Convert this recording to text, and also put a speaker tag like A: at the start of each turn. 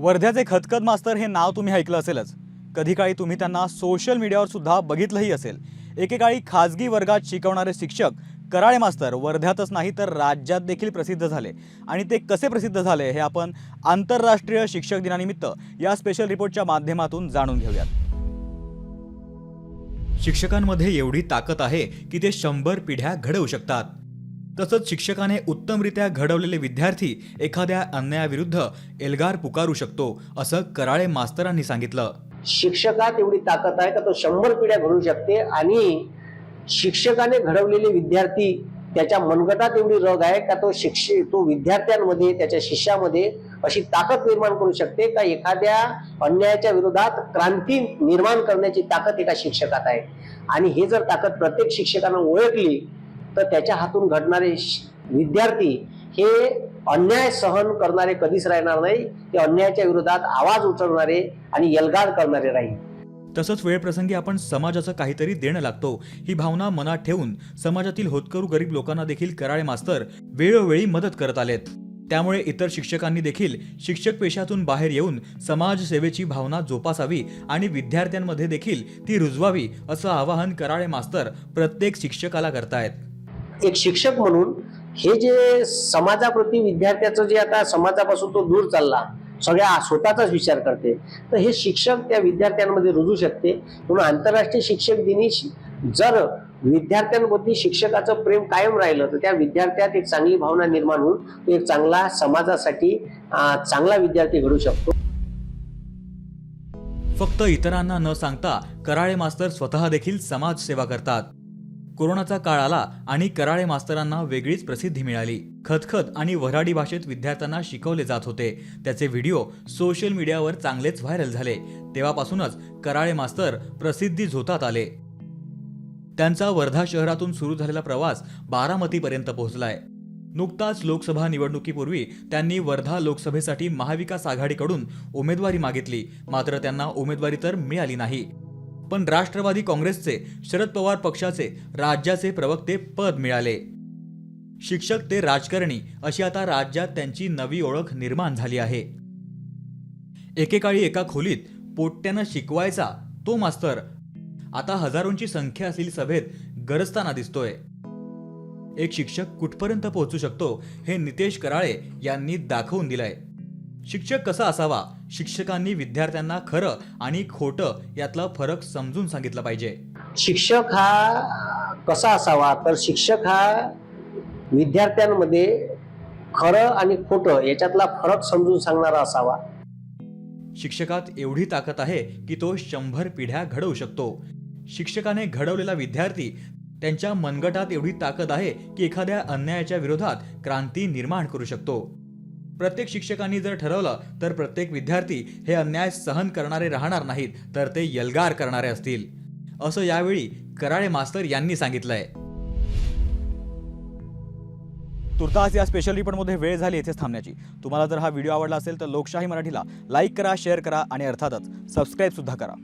A: वर्ध्याचे खतखत मास्तर हे नाव तुम्ही ऐकलं असेलच। कधी काळी तुम्ही त्यांना सोशल मीडियावर सुद्धा बघितलंही असेल। एकेकाळी खाजगी वर्गात शिकवणारे शिक्षक कराळे मास्तर वर्ध्यातच नाही तर राज्यात देखील प्रसिद्ध झाले। आणि ते कसे प्रसिद्ध झाले हे आपण आंतरराष्ट्रीय शिक्षक दिनानिमित्त या स्पेशल रिपोर्टच्या माध्यमातून जाणून घेऊयात। शिक्षकांमध्ये एवढी ताकद आहे की ते 100 पिढ्या घडवू शकतात। तसंच शिक्षकाने उत्तमरित्या घडवलेले विद्यार्थी एखाद्या अन्यायाविरुद्ध एल्गार पुकारू शकतो, असं कराळे मास्तरांनी सांगितलं।
B: शिक्षकात एवढी ताकद आहे का तो 100 पिढ्या घडवू शकते आणि शिक्षकाने घडवलेले विद्यार्थी त्याच्या मनगटात एवढी रग आहे का तो विद्यार्थ्यांमध्ये त्याच्या शिष्यामध्ये अशी ताकद निर्माण करू शकते का एखाद्या अन्यायाच्या विरोधात क्रांती निर्माण करण्याची ताकद एका शिक्षकात आहे। आणि हे जर ताकद प्रत्येक शिक्षकाने ओळखली तर त्याच्या हातून घडणारे विद्यार्थी हे अन्याय सहन करणारे कधीच राहणार नाही, ते अन्यायाच्या विरोधात आवाज उचलणारे आणि एल्गार करणारे राहील।
A: तसंच वेळप्रसंगी आपण समाजाचं काहीतरी देणं लागतो ही भावना मनात ठेवून समाजातील होतकरू गरीब लोकांना देखील कराळे मास्तर वेळोवेळी मदत करत आलेत। त्यामुळे इतर शिक्षकांनी देखील शिक्षक पेशातून बाहेर येऊन समाजसेवेची भावना जोपासावी आणि विद्यार्थ्यांमध्ये देखील ती रुजवावी, असं आवाहन कराळे मास्तर प्रत्येक शिक्षकाला करतायत।
B: एक शिक्षक म्हणून हे जे समाजाप्रती विद्यार्थ्याचं जे आता समाजापासून तो दूर चालला, सगळ्या स्वतःचाच विचार करते, तर हे शिक्षक त्या विद्यार्थ्यांमध्ये रुजू शकते। म्हणून आंतरराष्ट्रीय शिक्षक दिनी जर विद्यार्थ्यांप्रती शिक्षकाचं प्रेम कायम राहिलं तर त्या विद्यार्थ्यात एक चांगली भावना निर्माण होऊन तो एक चांगला समाजासाठी चांगला विद्यार्थी घडू शकतो।
A: फक्त इतरांना न सांगता कराळे मास्तर स्वतः देखील समाजसेवा करतात। कोरोनाचा काळ आला आणि कराळे मास्तरांना वेगळीच प्रसिद्धी मिळाली। खतखत आणि वऱ्हाडी भाषेत विद्यार्थ्यांना शिकवले जात होते। त्याचे व्हिडिओ सोशल मीडियावर चांगलेच व्हायरल झाले। तेव्हापासूनच कराळे मास्तर प्रसिद्धी झोतात आले। त्यांचा वर्धा शहरातून सुरू झालेला प्रवास बारामतीपर्यंत पोहोचलाय। नुकताच लोकसभा निवडणुकीपूर्वी त्यांनी वर्धा लोकसभेसाठी महाविकास आघाडीकडून उमेदवारी मागितली, मात्र त्यांना उमेदवारी तर मिळाली नाही। पण राष्ट्रवादी काँग्रेसचे शरद पवार पक्षाचे राज्याचे प्रवक्ते पद मिळाले। शिक्षक ते राजकारणी अशी आता राज्यात त्यांची नवी ओळख निर्माण झाली आहे। एकेकाळी एका खोलीत पोट्ट्यानं शिकवायचा तो मास्तर आता हजारोंची संख्या असलेली सभेत गरजताना दिसतोय। एक शिक्षक कुठपर्यंत पोहोचू शकतो हे नितेश कराळे यांनी दाखवून दिलंय। शिक्षक कसा असावा, शिक्षकांनी विद्यार्थ्यांना खरं आणि खोटं यातला फरक समजून सांगितलं पाहिजे।
B: शिक्षक हा कसा असावा तर शिक्षक हा विद्यार्थ्यांमध्ये खरं आणि खोटं याच्यातला फरक समजून सांगणारा असावा।
A: शिक्षकात एवढी ताकद आहे की तो 100 पिढ्या घडवू शकतो। शिक्षकाने घडवलेला विद्यार्थी त्यांच्या मनगटात एवढी ताकद आहे की एखाद्या अन्यायाच्या विरोधात क्रांती निर्माण करू शकतो। प्रत्येक शिक्षकांनी जर ठरवलं तर प्रत्येक विद्यार्थी हे अन्याय सहन करणारे राहणार नाहीत, तर ते एल्गार करणारे असतील, असं यावेळी कराळे मास्तर यांनी सांगितलंय। तुर्तास या स्पेशल रिपोर्टमध्ये वेळ झाली येथेच थांबण्याची। तुम्हाला जर हा व्हिडिओ आवडला असेल तर लोकशाही मराठीला लाईक करा, शेअर करा आणि अर्थातच सबस्क्राईब सुद्धा करा।